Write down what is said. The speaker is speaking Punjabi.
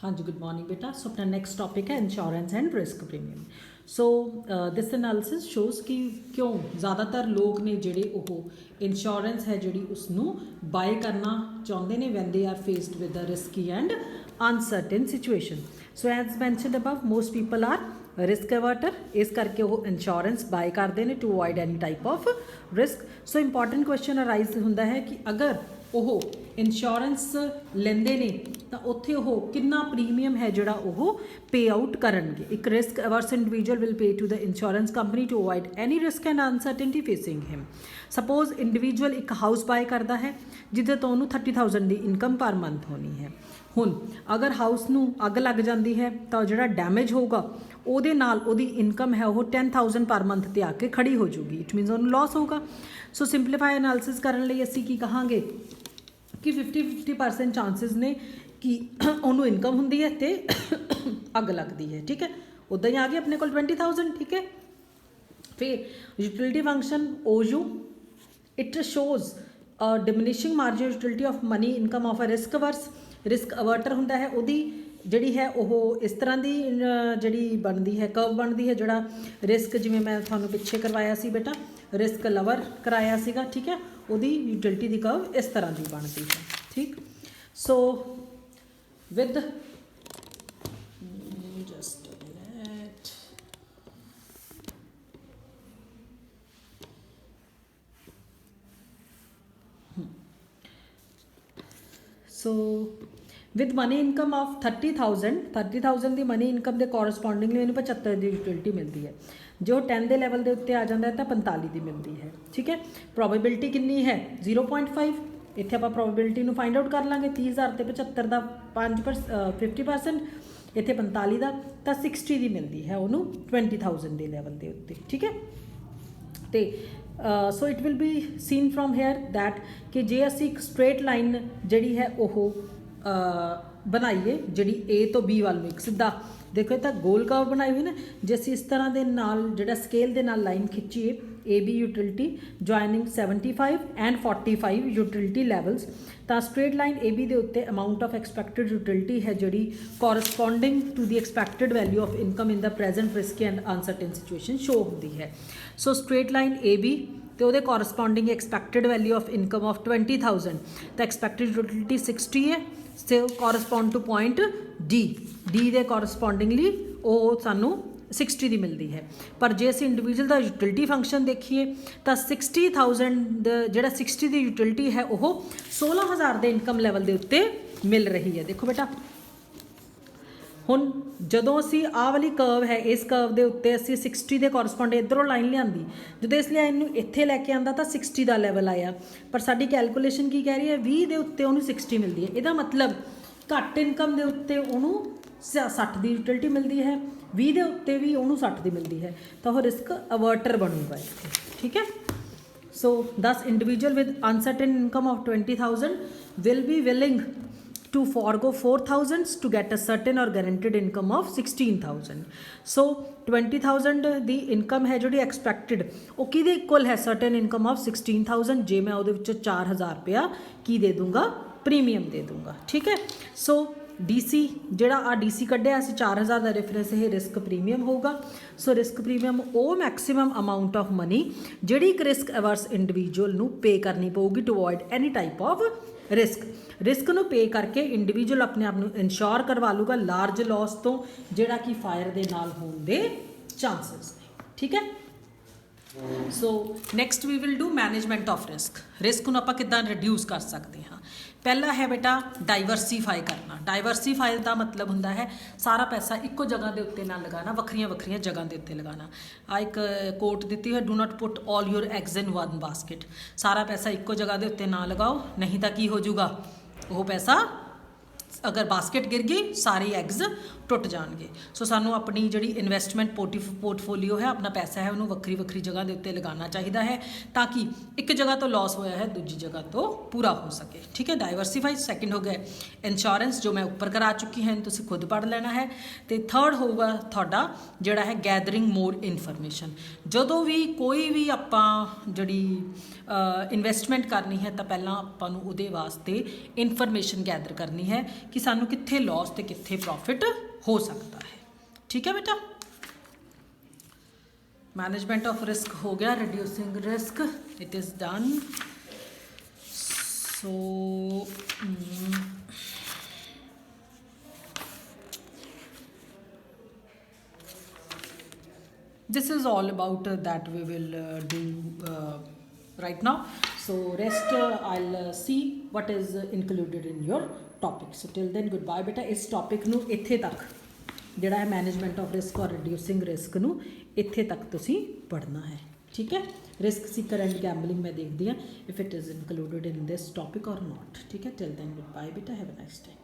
हाँ जी, गुड मॉर्निंग बेटा। सो अपना नेक्स्ट टॉपिक है insurance and risk premium. So this analysis shows कि क्यों ज़्यादातर लोग ने ਜਿਹੜੇ ਉਹ ਇੰਸ਼ੋਰੈਂਸ ਹੈ ਜਿਹੜੀ ਉਸਨੂੰ ਬਾਏ ਕਰਨਾ ਚਾਹੁੰਦੇ ਨੇ when they are faced with a risky and uncertain situation. So as mentioned above most people are risk averter, ਇਸ ਕਰਕੇ ਉਹ ਇੰਸ਼ੋਰੈਂਸ ਬਾਏ ਕਰਦੇ ਨੇ to avoid any type of risk. So important question arise ਹੁੰਦਾ ਹੈ ਕਿ ਅਗਰ ਉਹ ਇੰਸ਼ੋਰੈਂਸ ਲੈਂਦੇ ਨੇ ਤਾਂ ਉੱਥੇ ਉਹ ਕਿੰਨਾ ਪ੍ਰੀਮੀਅਮ ਹੈ ਜਿਹੜਾ ਉਹ ਪੇ ਆਊਟ ਕਰਨਗੇ। ਇੱਕ risk averse individual will pay to the insurance company to avoid any risk and uncertainty facing him. Suppose individual ਇੱਕ ਹਾਊਸ ਬਾਏ ਕਰਦਾ ਹੈ ਜਿਹਦੇ ਤੋਂ ਉਹਨੂੰ 30,000 ਦੀ ਇਨਕਮ ਪਰ ਮੰਥ ਹੋਣੀ ਹੈ। ਹੁਣ ਅਗਰ ਹਾਊਸ ਨੂੰ ਅੱਗ ਲੱਗ ਜਾਂਦੀ ਹੈ ਤਾਂ ਜਿਹੜਾ ਡੈਮੇਜ ਹੋਊਗਾ ਉਹਦੇ ਨਾਲ ਉਹਦੀ ਇਨਕਮ ਹੈ ਉਹ 10,000 ਪਰ ਮੰਥ 'ਤੇ ਆ ਕੇ ਖੜੀ ਹੋ ਜੂਗੀ। ਇਟ ਮੀਨਸ ਉਹਨੂੰ ਲਾਸ ਹੋਊਗਾ। ਸੋ ਸਿੰਪਲੀਫਾਈ ਐਨਾਲਿਸਿਸ ਕਰਨ ਲਈ ਅਸੀਂ ਕੀ ਕਹਾਂਗੇ ਕਿ 50-50% ਚਾਂਸਿਸ ਨੇ ਕਿ ਉਹਨੂੰ ਇਨਕਮ ਹੁੰਦੀ ਹੈ ਅਤੇ ਅੱਗ ਲੱਗਦੀ ਹੈ। ਠੀਕ ਹੈ, ਉੱਦਾਂ ਹੀ ਆ ਗਈ ਆਪਣੇ ਕੋਲ 20,000। ਠੀਕ ਹੈ, ਫਿਰ utility function OU it shows diminishing marginal utility of money income of a risk averse. Risk averter ਹੁੰਦਾ ਹੈ, ਉਹਦੀ ਜਿਹੜੀ ਹੈ ਉਹ ਇਸ ਤਰ੍ਹਾਂ ਦੀ ਜਿਹੜੀ ਬਣਦੀ ਹੈ, ਕਰਵ ਬਣਦੀ ਹੈ। ਜਿਹੜਾ ਰਿਸਕ ਜਿਵੇਂ ਮੈਂ ਤੁਹਾਨੂੰ ਪਿੱਛੇ ਕਰਵਾਇਆ ਸੀ ਬੇਟਾ, ਰਿਸਕ ਲਵਰ ਕਰਾਇਆ ਸੀਗਾ। ਠੀਕ ਹੈ, ਉਹਦੀ ਯੂਟਿਲਿਟੀ ਦੀ ਕਰਵ ਇਸ ਤਰ੍ਹਾਂ ਦੀ ਬਣਦੀ ਹੈ। ਠੀਕ, so with just minute so with money income of 30,000 ਦੀ ਮਨੀ ਇਨਕਮ ਦੇ ਕੋਰਸਪੋਂਡਿੰਗਲੀ ਇਹਨੂੰ 75 ਦੀ ਯੂਟਿਲਿਟੀ ਮਿਲਦੀ ਹੈ। ਜੋ 10 ਦੇ ਲੈਵਲ ਦੇ ਉੱਤੇ ਆ ਜਾਂਦਾ ਹੈ ਤਾਂ 45 ਦੀ ਮਿਲਦੀ ਹੈ। ਠੀਕ ਹੈ, ਪ੍ਰੋਬੇਬਿਲਿਟੀ ਕਿੰਨੀ ਹੈ 0.5। ਇੱਥੇ ਆਪਾਂ ਪ੍ਰੋਬੇਬਿਲਿਟੀ ਨੂੰ ਫਾਈਂਡ ਆਊਟ ਕਰ ਲਾਂਗੇ। 30,000 ਤੇ 75 ਦਾ 50%, ਇੱਥੇ 45 ਦਾ ਤਾਂ 60 ਦੀ ਮਿਲਦੀ ਹੈ ਉਹਨੂੰ 20,000 ਦੇ ਲੈਵਲ ਦੇ ਉੱਤੇ। ਠੀਕ ਹੈ, ਅਤੇ so it will be seen from here that ਕਿ ਜੇ ਅਸੀਂ ਇੱਕ ਸਟ੍ਰੇਟ ਲਾਈਨ ਜਿਹੜੀ ਹੈ ਉਹ ਬਣਾਈਏ ਜਿਹੜੀ A ਤੋਂ B ਵੱਲ ਨੂੰ ਇੱਕ ਸਿੱਧਾ ਦੇਖੋ ਤਾਂ ਗੋਲ ਕਰਵ ਬਣਾਈ ਹੋਈ ਨਾ, ਜੇ ਅਸੀਂ ਇਸ ਤਰ੍ਹਾਂ ਦੇ ਨਾਲ ਜਿਹੜਾ ਸਕੇਲ ਦੇ ਨਾਲ ਲਾਈਨ ਖਿੱਚੀਏ AB utility joining 75 and 45 utility levels, ਤਾਂ ਸਟ੍ਰੇਟ ਲਾਈਨ AB ਦੇ ਉੱਤੇ ਅਮਾਊਂਟ ਆਫ ਐਕਸਪੈਕਟਡ ਯੂਟਿਲਿਟੀ ਹੈ ਜਿਹੜੀ corresponding to the expected value of income in the present risky and uncertain situation show ਹੁੰਦੀ ਹੈ। ਸੋ ਸਟ੍ਰੇਟ ਲਾਈਨ AB ਤੇ ਉਹਦੇ corresponding expected value of income of 20,000 ਤਾਂ ਐਕਸਪੈਕਟਡ ਯੂਟਿਲਿਟੀ 60 ਹੈ। So correspond to point D ਦੇ ਕੋਰਸਪੋਂਡਿੰਗਲੀ ਉਹ ਸਾਨੂੰ 60 ਦੀ ਮਿਲਦੀ ਹੈ। ਪਰ ਜੇ ਅਸੀਂ ਇੰਡੀਵਿਜੂਅਲ ਦਾ ਯੂਟਿਲਿਟੀ ਫੰਕਸ਼ਨ ਦੇਖੀਏ ਤਾਂ 60,000 ਜਿਹੜਾ 60 ਦੀ ਯੂਟਿਲਿਟੀ ਹੈ ਉਹ 16,000 ਦੇ ਇਨਕਮ ਲੈਵਲ ਦੇ ਉੱਤੇ ਮਿਲ ਰਹੀ ਹੈ। ਦੇਖੋ ਬੇਟਾ, ਹੁਣ ਜਦੋਂ ਅਸੀਂ ਆਹ ਵਾਲੀ ਕਰਵ ਹੈ ਇਸ ਕਰਵ ਦੇ ਉੱਤੇ ਅਸੀਂ 60 ਦੇ ਕੋਰਸਪੋਂਡ ਇੱਧਰੋਂ ਲਾਈਨ ਲਿਆਂਦੀ, ਜਦੋਂ ਇਸ ਲਾਈਨ ਨੂੰ ਇੱਥੇ ਲੈ ਕੇ ਆਂਦਾ ਤਾਂ 60 ਦਾ ਲੈਵਲ ਆਇਆ। ਪਰ ਸਾਡੀ ਕੈਲਕੂਲੇਸ਼ਨ ਕੀ ਕਹਿ ਰਹੀ ਹੈ 20 ਦੇ ਉੱਤੇ ਉਹਨੂੰ 60 ਮਿਲਦੀ ਹੈ। ਇਹਦਾ ਮਤਲਬ ਘੱਟ ਇਨਕਮ ਦੇ ਉੱਤੇ ਉਹਨੂੰ 60 ਦੀ ਯੂਟਿਲਿਟੀ ਮਿਲਦੀ ਹੈ, 20 ਦੇ ਉੱਤੇ ਵੀ ਉਹਨੂੰ 60 ਦੀ ਮਿਲਦੀ ਹੈ, ਤਾਂ ਉਹ ਰਿਸਕ ਅਵਰਟਰ ਬਣੂਗਾ ਇੱਥੇ। ਠੀਕ ਹੈ, so 10 individual with uncertain income of 20,000 will be willing to forego 4,000 to get a certain or guaranteed income of 16,000. So 20,000 the income ਹੈ ਜਿਹੜੀ ਐਕਸਪੈਕਟਡ ਉਹ ਕਿਹਦੇ ਇਕੁਅਲ ਹੈ certain income of 16,000। ਜੇ ਮੈਂ ਉਹਦੇ ਵਿੱਚੋਂ 4,000 ਰੁਪਇਆ ਕੀ ਦੇ ਦੂੰਗਾ ਪ੍ਰੀਮੀਅਮ ਦੇ ਦੂੰਗਾ। ਠੀਕ ਹੈ, ਸੋ DC ਜਿਹੜਾ DC ਕੱਢਿਆ ਅਸੀਂ 4,000 ਦਾ ਰੈਫਰੈਂਸ ਇਹ ਰਿਸਕ ਪ੍ਰੀਮੀਅਮ ਹੋਊਗਾ। ਸੋ ਰਿਸਕ ਪ੍ਰੀਮੀਅਮ ਉਹ ਮੈਕਸੀਮਮ ਅਮਾਊਂਟ ਆਫ ਮਨੀ ਜਿਹੜੀ ਇੱਕ ਰਿਸਕ ਅਵਰਸ ਇੰਡੀਵਿਜੂਅਲ ਨੂੰ ਪੇ ਕਰਨੀ ਪਊਗੀ to avoid any type of risk ਨੂੰ ਪੇ ਕਰਕੇ ਇੰਡੀਵਿਜੂਅਲ ਆਪਣੇ ਆਪ ਨੂੰ ਇੰਸ਼ੋਰ ਕਰਵਾ ਲੂਗਾ ਲਾਰਜ ਲਾਸ ਤੋਂ ਜਿਹੜਾ ਕਿ ਫਾਇਰ ਦੇ ਨਾਲ ਹੋਣ ਦੇ ਚਾਂਸਸ ਨੇ। ਠੀਕ ਹੈ, so next we will do management of risk ਨੂੰ ਆਪਾਂ ਕਿੱਦਾਂ ਰਿਡਿਊਸ ਕਰ ਸਕਦੇ ਹਾਂ। ਪਹਿਲਾ ਹੈ ਬੇਟਾ ਡਾਈਵਰਸੀਫਾਈ ਕਰਨਾ। ਡਾਈਵਰਸੀਫਾਈ ਦਾ ਮਤਲਬ ਹੁੰਦਾ ਹੈ ਸਾਰਾ ਪੈਸਾ ਇੱਕੋ ਜਗ੍ਹਾ ਦੇ ਉੱਤੇ ਨਾ ਲਗਾਉਣਾ, ਵੱਖਰੀਆਂ ਵੱਖਰੀਆਂ ਜਗ੍ਹਾ ਦੇ ਉੱਤੇ ਲਗਾਉਣਾ। ਆ ਇੱਕ ਕੋਟ ਦਿੱਤੀ ਹੋਈ, do not put all your eggs in one basket. ਸਾਰਾ ਪੈਸਾ ਇੱਕੋ ਜਗ੍ਹਾ ਦੇ ਉੱਤੇ ਨਾ ਲਗਾਓ, ਨਹੀਂ ਤਾਂ ਕੀ ਹੋ ਜਾਊਗਾ ਉਹ ਪੈਸਾ ਅਗਰ ਬਾਸਕਿਟ ਗਿਰ ਗਈ ਸਾਰੇ ਐਗਸ ਟੁੱਟ ਜਾਣਗੇ। ਸੋ ਸਾਨੂੰ ਆਪਣੀ ਜਿਹੜੀ ਇਨਵੈਸਟਮੈਂਟ ਪੋਰਟਫੋਲੀਓ ਹੈ ਆਪਣਾ ਪੈਸਾ ਹੈ ਉਹਨੂੰ ਵੱਖਰੀ ਵੱਖਰੀ ਜਗ੍ਹਾ ਦੇ ਉੱਤੇ ਲਗਾਉਣਾ ਚਾਹੀਦਾ ਹੈ ਤਾਂ ਕਿ ਇੱਕ ਜਗ੍ਹਾ ਤੋਂ ਲਾਸ ਹੋਇਆ ਹੈ ਦੂਜੀ ਜਗ੍ਹਾ ਤੋਂ ਪੂਰਾ ਹੋ ਸਕੇ। ਠੀਕ ਹੈ, ਡਾਈਵਰਸੀਫਾਈ। ਸੈਕਿੰਡ ਹੋ ਗਿਆ ਇੰਸ਼ੋਰੈਂਸ ਜੋ ਮੈਂ ਉੱਪਰ ਕਰਾ ਚੁੱਕੀ ਹਾਂ, ਤੁਸੀਂ ਖੁਦ ਪੜ੍ਹ ਲੈਣਾ ਹੈ। ਅਤੇ ਥਰਡ ਹੋਊਗਾ ਤੁਹਾਡਾ ਜਿਹੜਾ ਹੈ ਗੈਦਰਿੰਗ ਮੋਰ ਇਨਫੋਰਮੇਸ਼ਨ। ਜਦੋਂ ਵੀ ਕੋਈ ਵੀ ਆਪਾਂ ਜਿਹੜੀ ਇਨਵੈਸਟਮੈਂਟ ਕਰਨੀ ਹੈ ਤਾਂ ਪਹਿਲਾਂ ਆਪਾਂ ਨੂੰ ਉਹਦੇ ਵਾਸਤੇ ਇਨਫੋਰਮੇਸ਼ਨ ਗੈਦਰ ਕਰਨੀ ਹੈ ਕਿ ਸਾਨੂੰ ਕਿੱਥੇ ਲਾਸ ਤੇ ਕਿੱਥੇ ਪ੍ਰੋਫਿਟ ਹੋ ਸਕਦਾ ਹੈ। ਠੀਕ ਹੈ ਬੇਟਾ। मैनेजमेंट ऑफ रिस्क हो गया, reducing risk it is done. So this is all about that we will do right now. So rest I'll see what is included in your topic. So till then goodbye beta। इस topic ਨੂੰ ਇੱਥੇ ਤੱਕ ਜਿਹੜਾ ਹੈ ਮੈਨੇਜਮੈਂਟ ਆਫ ਰਿਸਕ ਔਰ ਰਿਡਿਊਸਿੰਗ ਰਿਸਕ ਨੂੰ ਇੱਥੇ ਤੱਕ ਤੁਸੀਂ ਪੜ੍ਹਨਾ ਹੈ। ਠੀਕ ਹੈ। ਰਿਸਕ ਸੀਕਰ ਐਂਡ ਗੈਂਬਲਿੰਗ ਮੈਂ ਦੇਖਦੀ ਹਾਂ if it is included in this topic ਔਰ ਨੋਟ। ਠੀਕ ਹੈ। ਟਿਲ ਦੈਨ ਗੁੱਡ ਬਾਏ ਬੇਟਾ, ਹੈਵ ਅ ਨਾਈਸ ਡੇ।